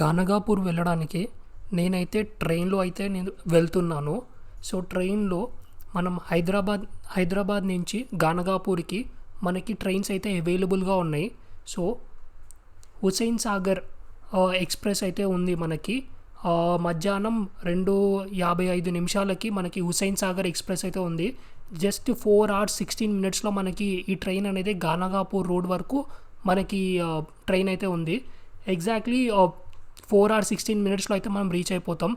గానగాపూర్ వెళ్ళడానికి నేనైతే ట్రైన్లో అయితే నేను వెళ్తున్నాను. సో ట్రైన్లో మనం హైదరాబాద్ నుంచి గానగాపూర్కి మనకి ట్రైన్స్ అయితే అవైలబుల్గా ఉన్నాయి. సో హుస్సేన్ సాగర్ ఎక్స్ప్రెస్ అయితే ఉంది మనకి. మధ్యాహ్నం 2:55 మనకి హుస్సేన్ సాగర్ ఎక్స్ప్రెస్ అయితే ఉంది. జస్ట్ 4 hours 16 minutesలో మనకి ఈ ట్రైన్ అనేది గానగాపూర్ రోడ్ వరకు మనకి ట్రైన్ అయితే ఉంది. ఎగ్జాక్ట్లీ 4 hours 16 minutesలో అయితే మనం రీచ్ అయిపోతాం.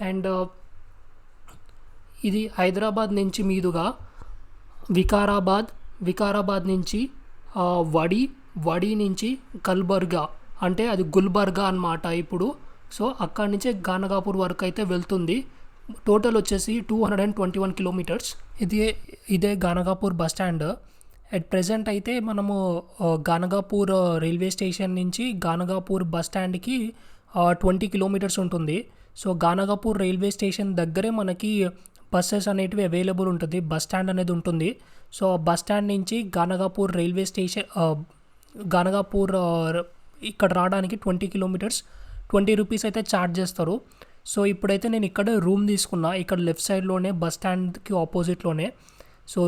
అండ్ ఇది హైదరాబాద్ నుంచి మీదుగా వికారాబాద్ నుంచి వడి నుంచి కల్బర్గా, అంటే అది గుల్బర్గా అన్నమాట ఇప్పుడు. సో అక్కడి నుంచే గానగాపూర్ వరకు అయితే వెళ్తుంది. టోటల్ వచ్చేసి 221 kilometers. ఇదే Ganagapur bus stand. At present అయితే మనము గానగాపూర్ రైల్వే స్టేషన్ నుంచి గానగాపూర్ బస్ స్టాండ్కి 20 kilometers ఉంటుంది. సో గానగాపూర్ రైల్వే స్టేషన్ దగ్గరే మనకి బస్సెస్ అనేటివి అవైలబుల్ ఉంటుంది, బస్ స్టాండ్ అనేది ఉంటుంది. సో బస్ స్టాండ్ నుంచి గానగాపూర్ రైల్వే స్టేషన్ గానగాపూర్ ఇక్కడ రావడానికి 20 kilometers 20 rupees అయితే ఛార్జ్ చేస్తారు. సో ఇప్పుడైతే నేను ఇక్కడ రూమ్ తీసుకున్నా, ఇక్కడ లెఫ్ట్ సైడ్లోనే బస్ స్టాండ్కి ఆపోజిట్లోనే. సో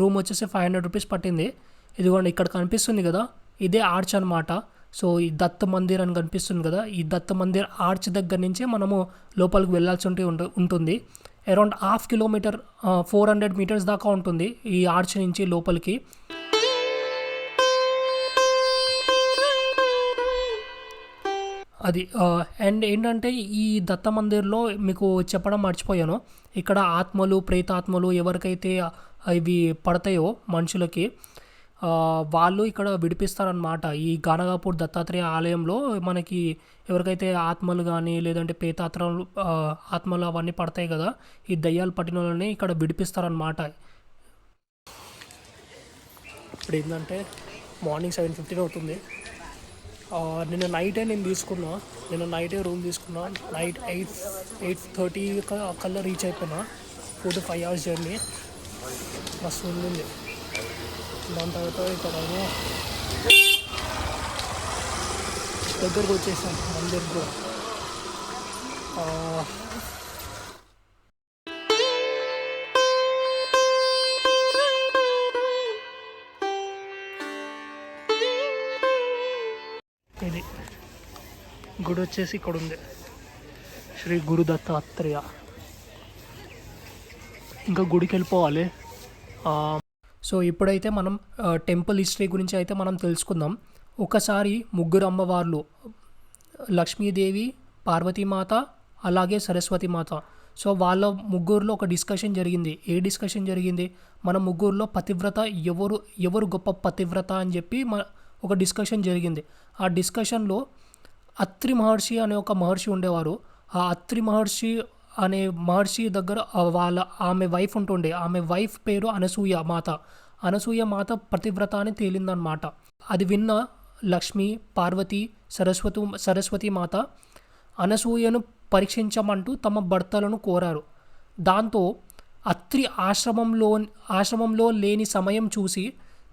రూమ్ వచ్చేసి 500 rupees పట్టింది. ఇదిగోండి ఇక్కడ కనిపిస్తుంది కదా, ఇదే ఆర్చ్ అనమాట. సో ఈ దత్త మందిర్ అని కనిపిస్తుంది కదా, ఈ దత్త మందిర్ ఆర్చ్ దగ్గర నుంచే మనము లోపలికి వెళ్ళాల్సి ఉంటుంది. అరౌండ్ 1/2 kilometer 400 meters దాకా ఉంటుంది ఈ ఆర్చ్ నుంచి లోపలికి. అది అండ్ ఏంటంటే ఈ దత్త మందిర్లో మీకు చెప్పడం మర్చిపోయాను, ఇక్కడ ఆత్మలు ప్రేతాత్మలు ఎవరికైతే ఇవి పడతాయో మనుషులకి, వాళ్ళు ఇక్కడ విడిపిస్తారనమాట. ఈ గానగాపూర్ దత్తాత్రేయ ఆలయంలో మనకి ఎవరికైతే ఆత్మలు కానీ లేదంటే ఆత్మలు అవన్నీ పడతాయి కదా, ఈ దయ్యాలు పట్టిన వాళ్ళని ఇక్కడ విడిపిస్తారనమాట. ఇప్పుడు ఏంటంటే మార్నింగ్ 7:15 అవుతుంది. నిన్న నైటే రూమ్ తీసుకున్నా. నైట్ 8:30 కల్లా రీచ్ అయిపోయినా. 4 to 5 hours జర్నీ మస్తు ఉంది. దాని తర్వాత ఇక్కడ దగ్గరకు వచ్చేసాం మందిర్కి కూడా. ఇది గుడి వచ్చేసి ఇక్కడ ఉంది, శ్రీ గురు దత్తాత్రేయ. ఇంకా గుడికి వెళ్ళిపోవాలి. సో ఇప్పుడైతే మనం టెంపుల్ హిస్టరీ గురించి అయితే మనం తెలుసుకుందాం. ఒకసారి ముగ్గురు అమ్మవార్లు, లక్ష్మీదేవి, పార్వతీమాత, అలాగే సరస్వతీమాత. సో వాళ్ళ ముగ్గురులో ఒక డిస్కషన్ జరిగింది. ఏ డిస్కషన్ జరిగింది? మన ముగ్గురులో పతివ్రత ఎవరు గొప్ప పతివ్రత అని చెప్పి ఒక డిస్కషన్ జరిగింది. ఆ డిస్కషన్లో అత్రి మహర్షి అనే ఒక మహర్షి ఉండేవారు. ఆ అత్రి మహర్షి అనే మహర్షి దగ్గర ఆమె వైఫ్ ఉంటుండే. ఆమె వైఫ్ పేరు అనసూయ మాత పతివ్రత అని తేలిందనమాట. అది విన్న లక్ష్మి, పార్వతి, సరస్వతి మాత అనసూయను పరీక్షించమంటూ తమ భర్తలను కోరారు. దాంతో అత్రి ఆశ్రమంలో లేని సమయం చూసి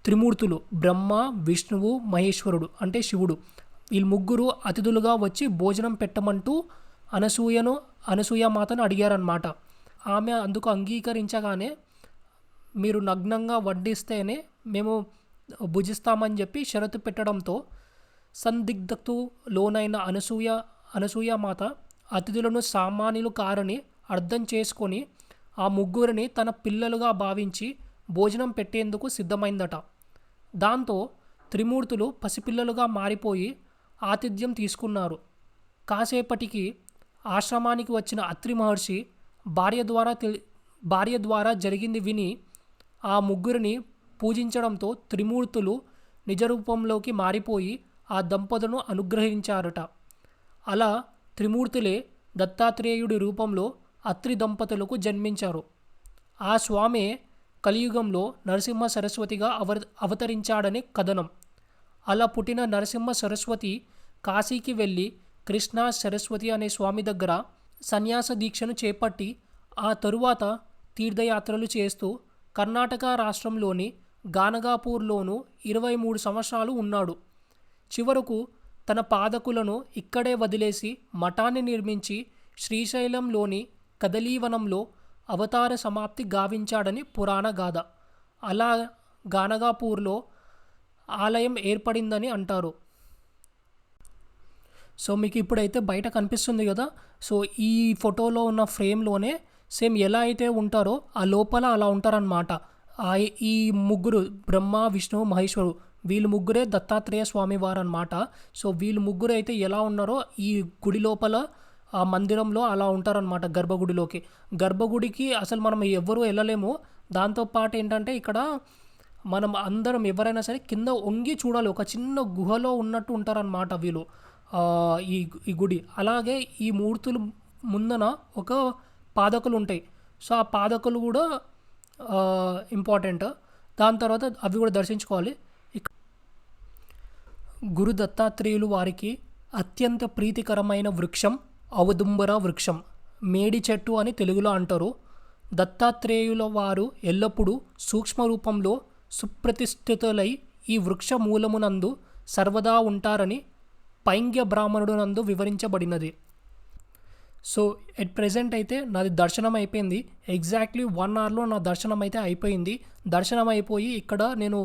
త్రిమూర్తులు బ్రహ్మ, విష్ణువు, మహేశ్వరుడు అంటే శివుడు, వీళ్ళు ముగ్గురు అతిథులుగా వచ్చి భోజనం పెట్టమంటూ అనసూయ మాతను అడిగారనమాట. ఆమె అందుకు అంగీకరించగానే మీరు నగ్నంగా వడ్డిస్తేనే మేము భుజిస్తామని చెప్పి షరతు పెట్టడంతో సందిగ్ధతకు లోనైన అనసూయ మాత అతిథులను సామాన్యులు కారని అర్థం చేసుకొని ఆ ముగ్గురిని తన పిల్లలుగా భావించి భోజనం పెట్టేందుకు సిద్ధమైందట. దాంతో త్రిమూర్తులు పసిపిల్లలుగా మారిపోయి ఆతిథ్యం తీసుకున్నారు. కాసేపటికి ఆశ్రమానికి వచ్చిన అత్రి మహర్షి భార్య ద్వారా జరిగింది విని ఆ ముగ్గురిని పూజించడంతో త్రిమూర్తులు నిజరూపంలోకి మారిపోయి ఆ దంపతులను అనుగ్రహించారట. అలా త్రిమూర్తులే దత్తాత్రేయుడి రూపంలో అత్రి దంపతులకు జన్మించారు. ఆ స్వామే కలియుగంలో నరసింహ సరస్వతిగా అవతరించాడని కథనం. అలా పుట్టిన నరసింహ సరస్వతి కాశీకి వెళ్ళి కృష్ణ సరస్వతి అనే స్వామి దగ్గర సన్యాస దీక్షను చేపట్టి ఆ తరువాత తీర్థయాత్రలు చేస్తూ కర్ణాటక రాష్ట్రంలోని గానగాపూర్లోనూ 23 సంవత్సరాలు ఉన్నాడు. చివరకు తన పాదకులను ఇక్కడే వదిలేసి మఠాన్ని నిర్మించి శ్రీశైలంలోని కదలీవనంలో అవతార సమాప్తి గావించాడని పురాణ గాథ. అలా గానగాపూర్లో ఆలయం ఏర్పడిందని అంటారు. సో మీకు ఇప్పుడైతే బయట కనిపిస్తుంది కదా, సో ఈ ఫోటోలో ఉన్న ఫ్రేమ్లోనే సేమ్ ఎలా అయితే ఉంటారో ఆ లోపల అలా ఉంటారనమాట. ఈ ముగ్గురు బ్రహ్మ విష్ణువు మహేశ్వరు వీళ్ళు ముగ్గురే దత్తాత్రేయ స్వామి వారు అనమాట. సో వీళ్ళు ముగ్గురు అయితే ఎలా ఉన్నారో ఈ గుడి లోపల ఆ మందిరంలో అలా ఉంటారనమాట. గర్భగుడికి అసలు మనం ఎవ్వరూ వెళ్ళలేము. దాంతోపాటు ఏంటంటే ఇక్కడ మనం అందరం ఎవరైనా సరే కింద వంగి చూడాలి. ఒక చిన్న గుహలో ఉన్నట్టు ఉంటారనమాట వీళ్ళు ఈ గుడి. అలాగే ఈ మూర్తులు ముందన ఒక పాదకులు ఉంటాయి. సో ఆ పాదకులు కూడా ఇంపార్టెంట్. దాని తర్వాత అవి కూడా దర్శించుకోవాలి. గురు దత్తాత్రేయులు వారికి అత్యంత ప్రీతికరమైన వృక్షం ఔదుంబర వృక్షం, మేడి చెట్టు అని తెలుగులో అంటారు. దత్తాత్రేయుల వారు ఎల్లప్పుడూ సూక్ష్మ రూపంలో సుప్రతిష్ఠితులై ఈ వృక్ష మూలమునందు సర్వదా ఉంటారని పైంగ్య బ్రాహ్మణుడు నందు వివరించబడినది. సో ఎట్ ప్రెజెంట్ అయితే నాది దర్శనం అయిపోయింది. ఎగ్జాక్ట్లీ 1 అవర్లో నా దర్శనం అయితే అయిపోయింది. దర్శనం అయిపోయి ఇక్కడ నేను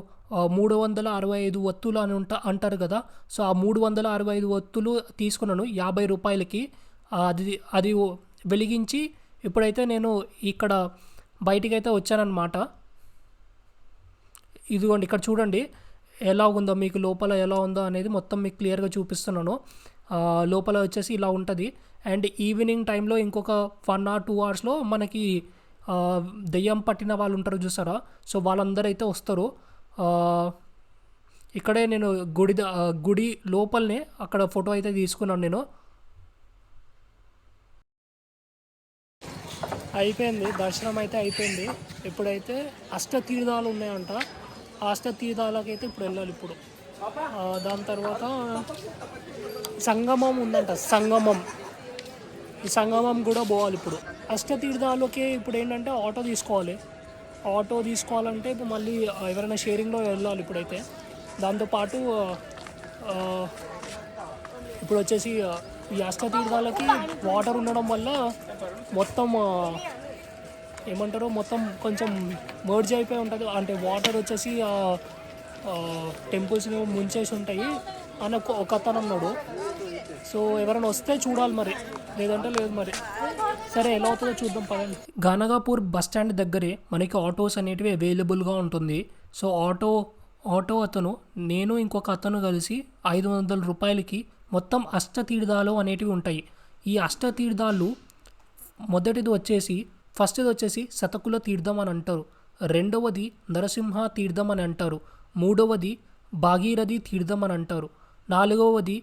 365 ఒత్తులు అని అంటారు కదా, సో ఆ 365 ఒత్తులు తీసుకున్నాను 50 రూపాయలకి. అది వెలిగించి ఇప్పుడైతే నేను ఇక్కడ బయటికి అయితే వచ్చానన్నమాట. ఇదిగోండి ఇక్కడ చూడండి ఎలా ఉందో, మీకు లోపల ఎలా ఉందో అనేది మొత్తం మీకు క్లియర్గా చూపిస్తున్నాను. లోపల వచ్చేసి ఇలా ఉంటుంది. అండ్ ఈవినింగ్ టైంలో ఇంకొక 1 or 2 అవర్స్లో మనకి దెయ్యం పట్టిన వాళ్ళు ఉంటారు చూసారా, సో వాళ్ళందరూ అయితే వస్తారు. ఇక్కడే నేను గుడి లోపలనే అక్కడ ఫోటో అయితే తీసుకున్నాను నేను. అయిపోయింది, దర్శనం అయితే అయిపోయింది. ఇప్పుడైతే అష్టతీర్థాలు ఉన్నాయంట. ఆ అష్టతీర్థాలకైతే ఇప్పుడు వెళ్ళాలి. ఇప్పుడు దాని తర్వాత సంగమం ఉందంట. ఈ సంగమం కూడా పోవాలి. ఇప్పుడు అష్టతీర్థాలకి ఇప్పుడు ఏంటంటే ఆటో తీసుకోవాలంటే ఇప్పుడు మళ్ళీ ఎవరైనా షేరింగ్లో వెళ్ళాలి ఇప్పుడైతే. దాంతోపాటు ఇప్పుడు వచ్చేసి ఈ అష్టతీర్థాలకి వాటర్ ఉండడం వల్ల మొత్తం ఏమంటారు, మొత్తం కొంచెం మర్జ్ అయిపోయి ఉంటుంది. అంటే వాటర్ వచ్చేసి టెంపుల్స్ని ముంచేసి ఉంటాయి అని ఒక అతను అన్నాడు. సో ఎవరైనా వస్తే చూడాలి మరి, లేదంటే లేదు మరి. సరే ఎలా అవుతుందో చూద్దాం పదండి. గానగాపూర్ బస్ స్టాండ్ దగ్గరే మనకి ఆటోస్ అనేటివి అవైలబుల్గా ఉంటుంది. సో ఆటో అతను నేను ఇంకొక అతను కలిసి 500 రూపాయలకి మొత్తం అష్టతీర్థాలు అనేటివి ఉంటాయి. ఈ అష్టతీర్థాలు ఫస్ట్ది వచ్చేసి శతకుల తీర్థం అని అంటారు, రెండవది నరసింహ తీర్థం అని అంటారు, మూడవది భాగీరథి తీర్థం అని అంటారు, నాలుగవది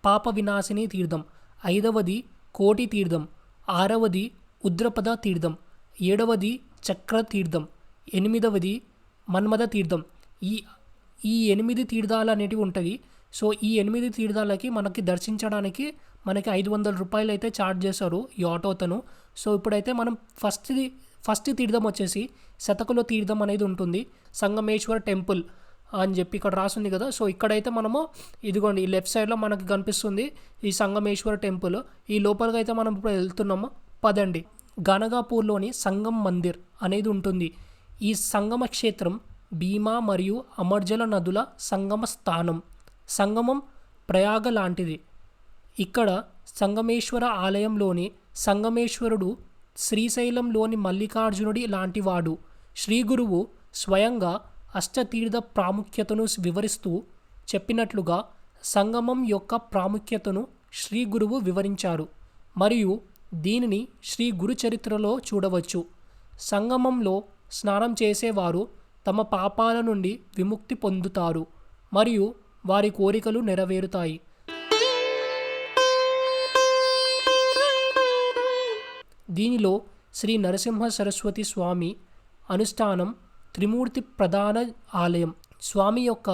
పాప వినాశిని తీర్థం, ఐదవది కోటి తీర్థం, ఆరవది ఉద్రపద తీర్థం, ఏడవది చక్ర తీర్థం, ఎనిమిదవది మన్మథ తీర్థం. ఈ 8 తీర్థాలు అనేటివి ఉంటుంది. సో ఈ 8 తీర్థాలకి మనకి దర్శించడానికి మనకి 500 రూపాయలు అయితే ఛార్జ్ చేశారు ఈ ఆటో అతను. సో ఇప్పుడైతే మనం ఫస్ట్ తీర్థం వచ్చేసి శతకుల తీర్థం అనేది ఉంటుంది, సంగమేశ్వర టెంపుల్ అని చెప్పి ఇక్కడ రాసింది కదా. సో ఇక్కడైతే మనము ఇదిగోండి ఈ లెఫ్ట్ సైడ్లో మనకి కనిపిస్తుంది ఈ సంగమేశ్వర టెంపుల్. ఈ లోపలికి అయితే మనం ఇప్పుడు వెళ్తున్నాము, పదండి. గానగాపూర్లోని సంగం మందిర్ అనేది ఉంటుంది. ఈ సంగమ క్షేత్రం భీమా మరియు అమర్జల నదుల సంగమ స్థానం. సంగమం ప్రయాగ లాంటిది. ఇక్కడ సంగమేశ్వర ఆలయంలోని సంగమేశ్వరుడు శ్రీశైలంలోని మల్లికార్జునుడి లాంటివాడు. శ్రీ గురువు స్వయంగా అష్టతీర్థ ప్రాముఖ్యతను వివరిస్తూ చెప్పినట్లుగా సంగమం యొక్క ప్రాముఖ్యతను శ్రీ గురువు వివరించారు మరియు దీనిని శ్రీ గురు చరిత్రలో చూడవచ్చు. సంగమంలో స్నానం చేసేవారు తమ పాపాల నుండి విముక్తి పొందుతారు మరియు వారి కోరికలు నెరవేరుతాయి. దీనిలో శ్రీ నరసింహ సరస్వతి స్వామి అనుష్ఠానం త్రిమూర్తి ప్రధాన ఆలయం. స్వామి యొక్క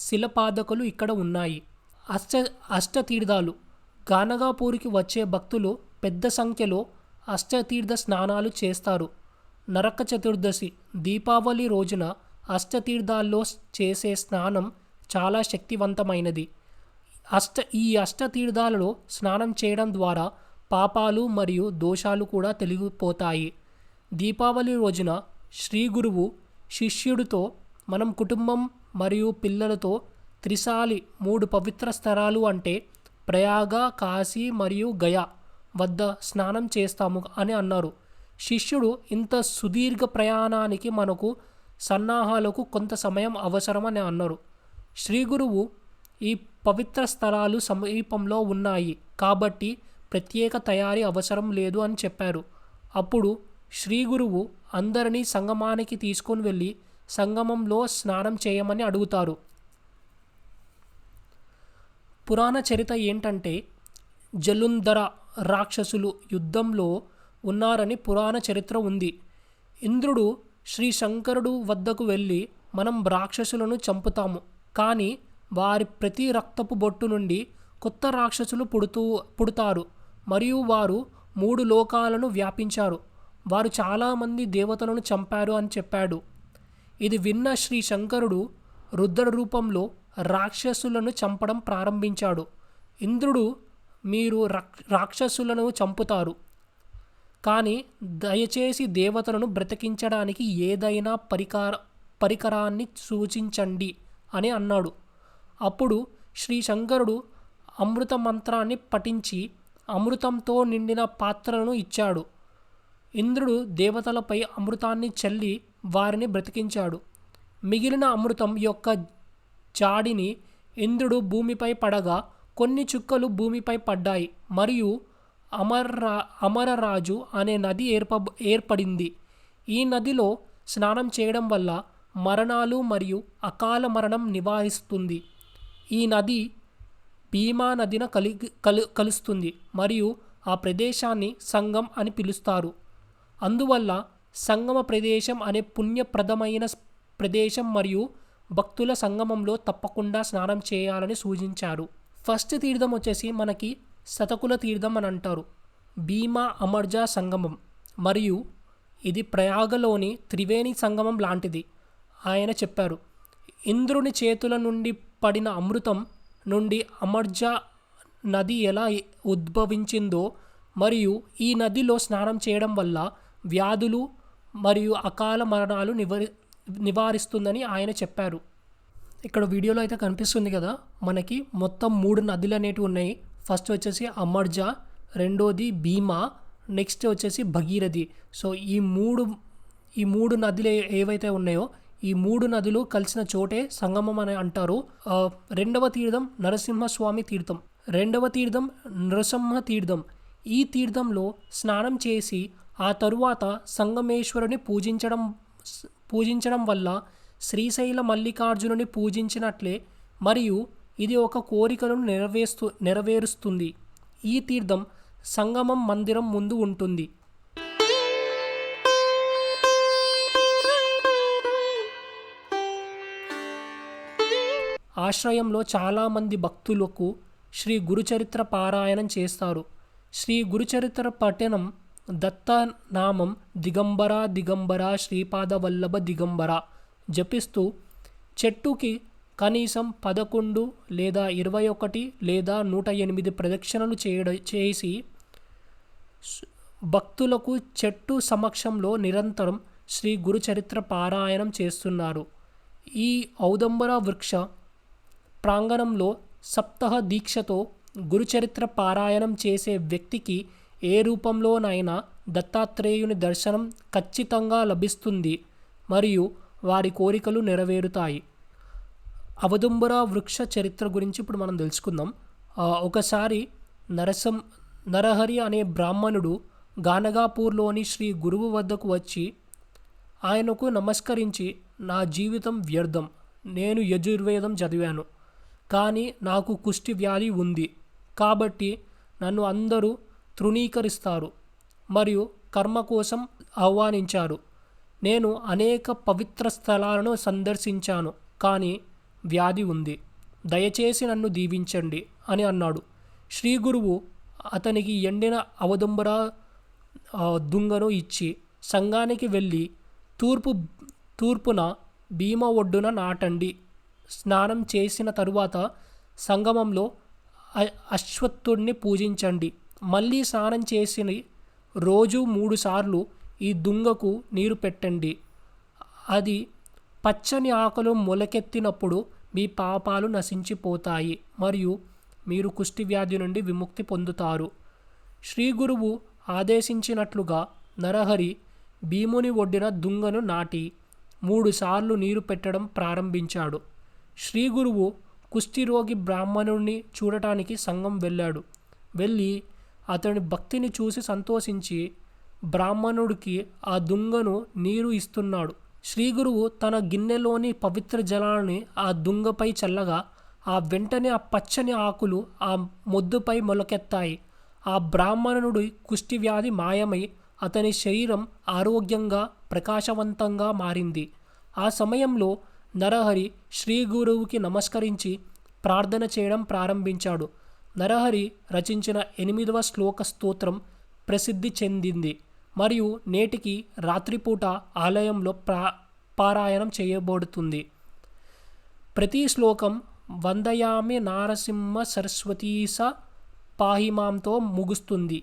శిలపాదకులు ఇక్కడ ఉన్నాయి. అష్టతీర్థాలు. గానగాపూర్కి వచ్చే భక్తులు పెద్ద సంఖ్యలో అష్టతీర్థ స్నానాలు చేస్తారు. నరక చతుర్దశి దీపావళి రోజున అష్టతీర్థాల్లో చేసే స్నానం చాలా శక్తివంతమైనది. ఈ అష్టతీర్థాలలో స్నానం చేయడం ద్వారా పాపాలు మరియు దోషాలు కూడా తొలగిపోతాయి. దీపావళి రోజున శ్రీ గురువు శిష్యుడితో మనం కుటుంబం మరియు పిల్లలతో త్రిశాలి 3 పవిత్ర స్థలాలు అంటే ప్రయాగ, కాశీ మరియు గయా వద్ద స్నానం చేస్తాము అని అన్నారు. శిష్యుడు ఇంత సుదీర్ఘ ప్రయాణానికి మనకు సన్నాహాలకు కొంత సమయం అవసరమని అన్నారు. శ్రీ గురువు ఈ పవిత్ర స్థలాలు సమీపంలో ఉన్నాయి కాబట్టి ప్రత్యేక తయారీ అవసరం లేదు అని చెప్పారు. అప్పుడు శ్రీ గురువు అందరినీ సంగమానికి తీసుకొని వెళ్ళి సంగమంలో స్నానం చేయమని అడుగుతారు. పురాణ చరిత్ర ఏంటంటే జలుంధర రాక్షసులు యుద్ధంలో ఉన్నారని పురాణ చరిత్ర ఉంది. ఇంద్రుడు శ్రీ శంకరుడు వద్దకు వెళ్ళి మనం రాక్షసులను చంపుతాము, కానీ వారి ప్రతి రక్తపు బొట్టు నుండి కొత్త రాక్షసులు పుడతారు మరియు వారు 3 లోకాలను వ్యాపించారు. వారు చాలామంది దేవతలను చంపారు అని చెప్పాడు. ఇది విన్న శ్రీ శంకరుడు రుద్ర రూపంలో రాక్షసులను చంపడం ప్రారంభించాడు. ఇంద్రుడు మీరు రాక్షసులను చంపుతారు, కానీ దయచేసి దేవతలను బ్రతికించడానికి ఏదైనా పరికరాన్ని సూచించండి అని అన్నాడు. అప్పుడు శ్రీ శంకరుడు అమృత మంత్రాన్ని పఠించి అమృతంతో నిండిన పాత్రలను ఇచ్చాడు. ఇంద్రుడు దేవతలపై అమృతాన్ని చల్లి వారిని బ్రతికించాడు. మిగిలిన అమృతం యొక్క జాడిని ఇంద్రుడు భూమిపై పడగా కొన్ని చుక్కలు భూమిపై పడ్డాయి మరియు అమరరాజు అనే నది ఏర్పడింది. ఈ నదిలో స్నానం చేయడం వల్ల మరణాలు మరియు అకాల మరణం నివారిస్తుంది. ఈ నది భీమా నదిన కలుస్తుంది మరియు ఆ ప్రదేశాన్ని సంగం అని పిలుస్తారు. అందువల్ల సంగమ ప్రదేశం అనే పుణ్యప్రదమైన ప్రదేశం మరియు భక్తుల సంగమంలో తప్పకుండా స్నానం చేయాలని సూచించారు. ఫస్ట్ తీర్థం వచ్చేసి మనకి శతకుల తీర్థం అని అంటారు. భీమా అమర్జా సంగమం మరియు ఇది ప్రయాగలోని త్రివేణి సంగమం లాంటిది ఆయన చెప్పారు. ఇంద్రుని చేతుల నుండి పడిన అమృతం నుండి అమర్జా నది ఎలా ఉద్భవించిందో మరియు ఈ నదిలో స్నానం చేయడం వల్ల వ్యాధులు మరియు అకాల మరణాలు నివారిస్తుందని ఆయన చెప్పారు. ఇక్కడ వీడియోలో అయితే కనిపిస్తుంది కదా, మనకి మొత్తం 3 నదులు అనేటివి ఉన్నాయి. ఫస్ట్ వచ్చేసి అమర్జా, రెండోది భీమా, నెక్స్ట్ వచ్చేసి భగీరథి. సో ఈ మూడు నదులు ఏవైతే ఉన్నాయో ఈ 3 నదులు కలిసిన చోటే సంగమం అని అంటారు. రెండవ తీర్థం నరసింహస్వామి తీర్థం, రెండవ తీర్థం నృసింహ తీర్థం. ఈ తీర్థంలో స్నానం చేసి ఆ తరువాత సంగమేశ్వరుని పూజించడం వల్ల శ్రీశైల మల్లికార్జునుని పూజించినట్లే మరియు ఇది ఒక కోరికను నెరవేరుస్తుంది. ఈ తీర్థం సంగమం మందిరం ముందు ఉంటుంది. ఆశ్రయంలో చాలామంది భక్తులకు శ్రీ గురుచరిత్ర పారాయణం చేస్తారు. శ్రీ గురుచరిత్ర పఠనం దత్తనామం దిగంబర దిగంబర శ్రీపాద వల్లభ దిగంబర జపిస్తూ చెట్టుకి కనీసం 11 లేదా 21 లేదా 108 ప్రదక్షిణలు చేసి భక్తులకు చెట్టు సమక్షంలో నిరంతరం శ్రీ గురుచరిత్ర పారాయణం చేస్తున్నారు. ఈ ఔదంబర వృక్ష ప్రాంగణంలో సప్తాహ దీక్షతో గురుచరిత్ర పారాయణం చేసే వ్యక్తికి ఏ రూపంలోనైనా దత్తాత్రేయుని దర్శనం ఖచ్చితంగా లభిస్తుంది మరియు వారి కోరికలు నెరవేరుతాయి. ఔదంబర వృక్ష చరిత్ర గురించి ఇప్పుడు మనం తెలుసుకుందాం. ఒకసారి నరహరి అనే బ్రాహ్మణుడు గానగాపూర్లోని శ్రీ గురువు వద్దకు వచ్చి ఆయనకు నమస్కరించి, నా జీవితం వ్యర్థం, నేను యజుర్వేదం చదివాను కానీ నాకు కుష్టి వ్యాధి ఉంది, కాబట్టి నన్ను అందరూ తృణీకరిస్తారు మరియు కర్మ కోసం ఆహ్వానించారు. నేను అనేక పవిత్ర స్థలాలను సందర్శించాను కానీ వ్యాధి ఉంది, దయచేసి నన్ను దీవించండి అని అన్నాడు. శ్రీ గురువు అతనికి ఎండిన ఔదంబర దుంగను ఇచ్చి సంఘానికి వెళ్ళి తూర్పున భీమ ఒడ్డున నాటండి. స్నానం చేసిన తరువాత సంగమంలో అశ్వత్థుడిని పూజించండి. మళ్ళీ స్నానం చేసి రోజు 3 సార్లు ఈ దుంగకు నీరు పెట్టండి. అది పచ్చని ఆకులు మొలకెత్తినప్పుడు మీ పాపాలు నశించిపోతాయి మరియు మీరు కుష్టి వ్యాధి నుండి విముక్తి పొందుతారు. శ్రీ గురువు ఆదేశించినట్లుగా నరహరి భీముని ఒడ్డిన దుంగను నాటి 3 సార్లు నీరు పెట్టడం ప్రారంభించాడు. శ్రీ గురువు కుష్ఠిరోగి బ్రాహ్మణుడిని చూడటానికి సంఘం వెళ్ళాడు. వెళ్ళి అతని భక్తిని చూసి సంతోషించి బ్రాహ్మణుడికి ఆ దుంగను నీరు ఇస్తున్నాడు. శ్రీ గురువు తన గిన్నెలోని పవిత్ర జలాన్ని ఆ దుంగపై చల్లగా ఆ వెంటనే ఆ పచ్చని ఆకులు ఆ మొద్దుపై మొలకెత్తాయి. ఆ బ్రాహ్మణుడి కుష్టి వ్యాధి మాయమై అతని శరీరం ఆరోగ్యంగా ప్రకాశవంతంగా మారింది. ఆ సమయంలో నరహరి శ్రీ గురువుకి నమస్కరించి ప్రార్థన చేయడం ప్రారంభించాడు. నరహరి రచించిన 8వ శ్లోక స్తోత్రం ప్రసిద్ధి చెందింది మరియు నేటికి రాత్రిపూట ఆలయంలో పారాయణం చేయబడుతుంది. ప్రతి శ్లోకం వందయామి నారసింహ సరస్వతీస పాహిమాంతో ముగుస్తుంది.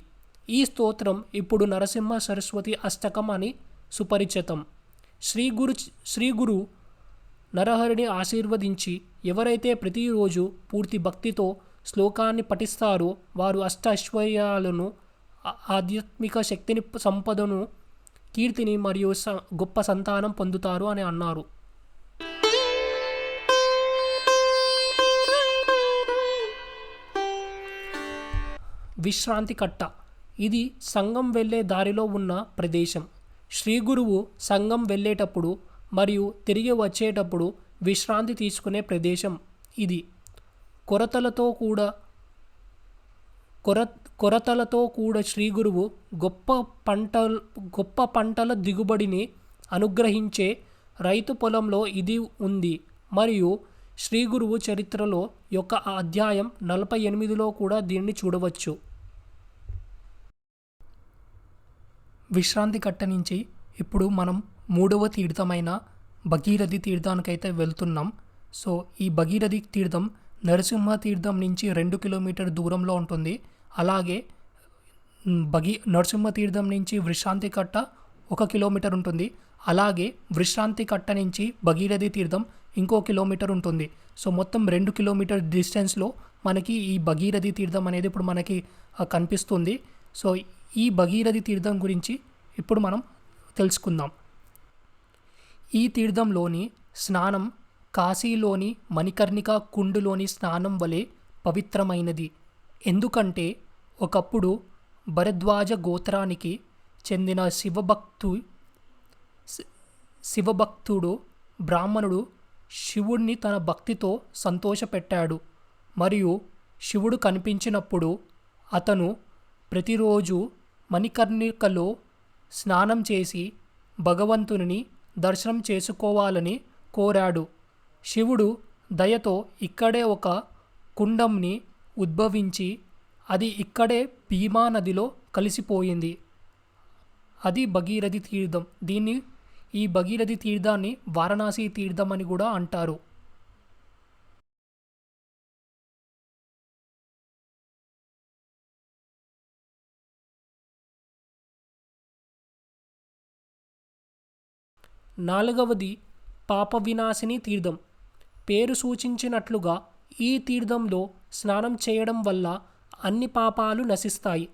ఈ స్తోత్రం ఇప్పుడు నరసింహ సరస్వతి అష్టకం అని సుపరిచితం. శ్రీ గురు నరహరిని ఆశీర్వదించి ఎవరైతే ప్రతిరోజు పూర్తి భక్తితో శ్లోకాన్ని పఠిస్తారో వారు అష్ట ఐశ్వర్యాలను, ఆధ్యాత్మిక శక్తిని, సంపదను, కీర్తిని మరియు గొప్ప సంతానం పొందుతారు అని అన్నారు. విశ్రాంతి కట్ట. ఇది సంఘం వెళ్ళే దారిలో ఉన్న ప్రదేశం. శ్రీ గురువు సంఘం వెళ్ళేటప్పుడు మరియు తిరిగి వచ్చేటప్పుడు విశ్రాంతి తీసుకునే ప్రదేశం ఇది. కొరతలతో కూడా శ్రీ గురువు గొప్ప పంటల దిగుబడిని అనుగ్రహించే రైతు పొలంలో ఇది ఉంది మరియు శ్రీ గురువు చరిత్రలో యొక్క అధ్యాయం 48లో కూడా దీన్ని చూడవచ్చు. విశ్రాంతి కట్ట నుంచి ఇప్పుడు మనం 3వ తీర్థమైన భగీరథి తీర్థానికైతే వెళ్తున్నాం. సో ఈ భగీరథి తీర్థం నరసింహ తీర్థం నుంచి 2 కిలోమీటర్ దూరంలో ఉంటుంది. అలాగే నరసింహ తీర్థం నుంచి విశ్రాంతి కట్ట 1 కిలోమీటర్ ఉంటుంది. అలాగే విశ్రాంతి కట్ట నుంచి భగీరథి తీర్థం ఇంకో కిలోమీటర్ ఉంటుంది. సో మొత్తం 2 కిలోమీటర్ డిస్టెన్స్లో మనకి ఈ భగీరథి తీర్థం అనేది ఇప్పుడు మనకి కనిపిస్తుంది. సో ఈ భగీరథి తీర్థం గురించి ఇప్పుడు మనం తెలుసుకుందాం. ఈ తీర్థంలోని స్నానం కాశీలోని మణికర్ణిక కుండులోని స్నానం వలె పవిత్రమైనది. ఎందుకంటే ఒకప్పుడు భరద్వాజ గోత్రానికి చెందిన శివభక్తుడు బ్రాహ్మణుడు శివుడిని తన భక్తితో సంతోషపెట్టాడు మరియు శివుడు కనిపించినప్పుడు అతను ప్రతిరోజు మణికర్ణికలో స్నానం చేసి భగవంతుని దర్శనం చేసుకోవాలని కోరాడు. శివుడు దయతో ఇక్కడే ఒక కుండంని ఉద్భవించి అది ఇక్కడే భీమా నదిలో కలిసిపోయింది. అది భగీరథి తీర్థం. ఈ భగీరథి తీర్థాన్ని వారణాసి తీర్థం అని కూడా అంటారు. నాలుగవది పాప వినాశిని తీర్థం. పేరు సూచించినట్లుగా ఈ తీర్థంలో స్నానం చేయడం వల్ల అన్ని పాపాలు నశిస్తాయి.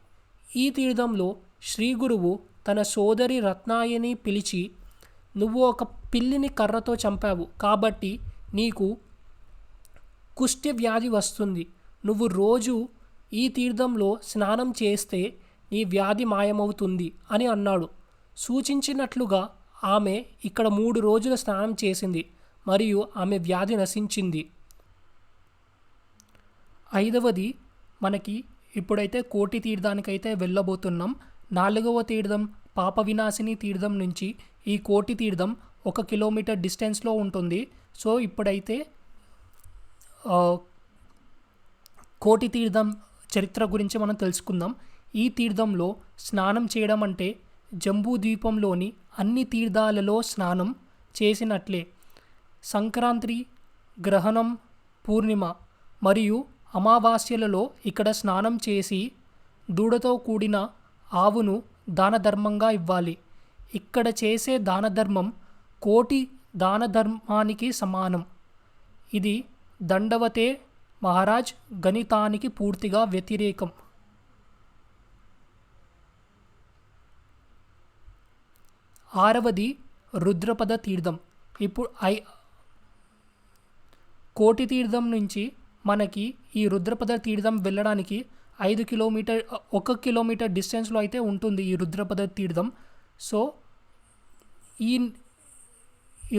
ఈ తీర్థంలో శ్రీ గురువు తన సోదరి రత్నాయిని పిలిచి, నువ్వు ఒక పిల్లిని కర్రతో చంపావు కాబట్టి నీకు కుష్ఠ వ్యాధి వస్తుంది. నువ్వు రోజు ఈ తీర్థంలో స్నానం చేస్తే నీ వ్యాధి మాయమవుతుంది అని అన్నాడు. సూచించినట్లుగా ఆమె ఇక్కడ 3 రోజుల స్నానం చేసింది మరియు ఆమె వ్యాధి నశించింది. ఐదవది మనకి ఇప్పుడైతే కోటి తీర్థానికైతే వెళ్ళబోతున్నాం. 4వ తీర్థం పాప వినాశిని తీర్థం నుంచి ఈ కోటి తీర్థం 1 కిలోమీటర్ డిస్టెన్స్లో ఉంటుంది. సో ఇప్పుడైతే కోటి తీర్థం చరిత్ర గురించి మనం తెలుసుకుందాం. ఈ తీర్థంలో స్నానం చేయడం అంటే జంబూ ద్వీపంలోని అన్ని తీర్థాలలో స్నానం చేసినట్లే. సంక్రాంతి, గ్రహణం, పూర్ణిమ మరియు అమావాస్యలలో ఇక్కడ స్నానం చేసి దూడతో కూడిన ఆవును దాన ధర్మంగా ఇవ్వాలి. ఇక్కడ చేసే దాన ధర్మం కోటి దాన ధర్మానికి సమానం. ఇది దండవతే మహారాజ్ గణితానికి పూర్తిగా వ్యతిరేకం. ఆరవది రుద్రపద తీర్థం. ఇప్పుడు కోటి తీర్థం నుంచి మనకి ఈ రుద్రపద తీర్థం వెళ్ళడానికి 1 కిలోమీటర్ డిస్టెన్స్లో అయితే ఉంటుంది ఈ రుద్రపద తీర్థం. సో ఈ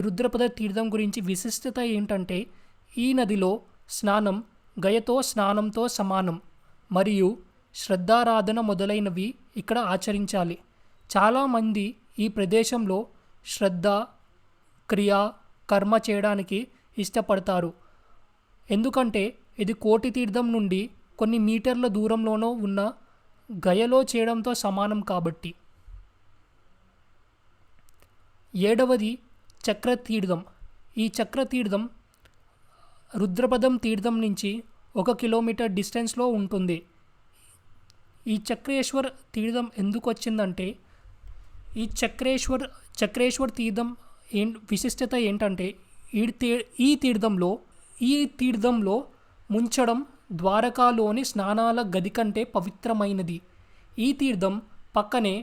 రుద్రపద తీర్థం గురించి విశిష్టత ఏంటంటే ఈ నదిలో స్నానం గయతో స్నానంతో సమానం మరియు శ్రద్ధారాధన మొదలైనవి ఇక్కడ ఆచరించాలి. చాలామంది ఈ ప్రదేశంలో శ్రద్ధ, క్రియ, కర్మ చేయడానికి ఇష్టపడతారు. ఎందుకంటే ఇది కోటి తీర్థం నుండి కొన్ని మీటర్ల దూరంలోనో ఉన్న గయలో చేయడంతో సమానం కాబట్టి. ఏడవది చక్రతీర్థం. ఈ చక్రతీర్థం రుద్రపదం తీర్థం నుంచి 1 కిలోమీటర్ డిస్టెన్స్లో ఉంటుంది. ఈ చక్రేశ్వర్ తీర్థం ఎందుకు వచ్చిందంటే ఈ చక్రేశ్వర్ తీర్థం విశిష్టత ఏంటంటే ఈ తీర్థంలో ముంచడం ద్వారకాలోని స్నానాల గది కంటే పవిత్రమైనది. ఈ తీర్థం పక్కనే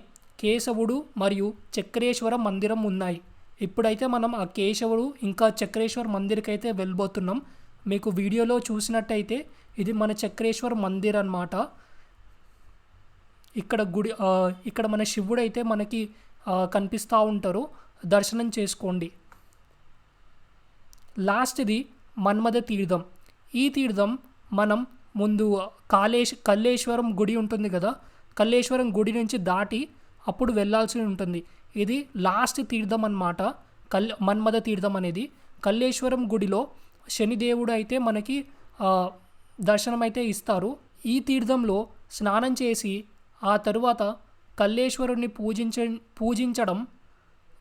కేశవుడు మరియు చక్రేశ్వర మందిరం ఉన్నాయి. ఇప్పుడైతే మనం ఆ కేశవుడు ఇంకా చక్రేశ్వర్ మందిర్కి అయితే వెళ్ళబోతున్నాం. మీకు వీడియోలో చూసినట్టయితే ఇది మన చక్రేశ్వర్ మందిర్ అన్నమాట. ఇక్కడ మన శివుడు అయితే మనకి కనిపిస్తూ ఉంటారు. దర్శనం చేసుకోండి. లాస్ట్ది మన్మథ తీర్థం. ఈ తీర్థం మనం ముందు కల్లేశ్వరం గుడి ఉంటుంది కదా, కల్లేశ్వరం గుడి నుంచి దాటి అప్పుడు వెళ్ళాల్సి ఉంటుంది. ఇది లాస్ట్ తీర్థం అన్నమాట. మన్మథ తీర్థం అనేది కల్లేశ్వరం గుడిలో శనిదేవుడు అయితే మనకి దర్శనం అయితే ఇస్తారు. ఈ తీర్థంలో స్నానం చేసి ఆ తరువాత కల్లేశ్వరుని పూజించడం,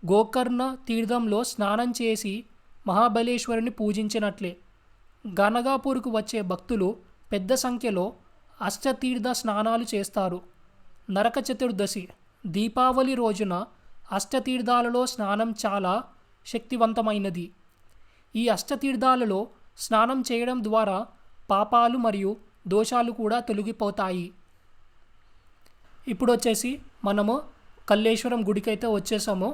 గోకర్ణ తీర్థంలో స్నానం చేసి మహాబలేశ్వరుని పూజించినట్లే. గనగాపూర్కు వచ్చే భక్తులు పెద్ద సంఖ్యలో అష్టతీర్థ స్నానాలు చేస్తారు. నరక చతుర్దశి దీపావళి రోజున అష్టతీర్థాలలో స్నానం చాలా శక్తివంతమైనది. ఈ అష్టతీర్థాలలో స్నానం చేయడం ద్వారా పాపాలు మరియు దోషాలు కూడా తొలగిపోతాయి. ఇప్పుడు వచ్చేసి మనము కల్లేశ్వరం గుడికి అయితే వచ్చేసాము.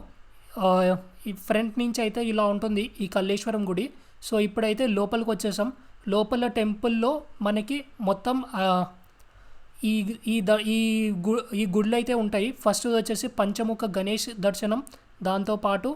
ఈ ఫ్రంట్ నుంచి అయితే ఇలా ఉంటుంది ఈ కల్లేశ్వరం గుడి. సో ఇప్పుడైతే లోపలికి వచ్చేసాం. లోపల టెంపుల్లో మనకి మొత్తం ఈ గుళ్ళు అయితే ఉంటాయి. ఫస్ట్ వచ్చేసి పంచముఖ గణేష్ దర్శనం, దాంతోపాటు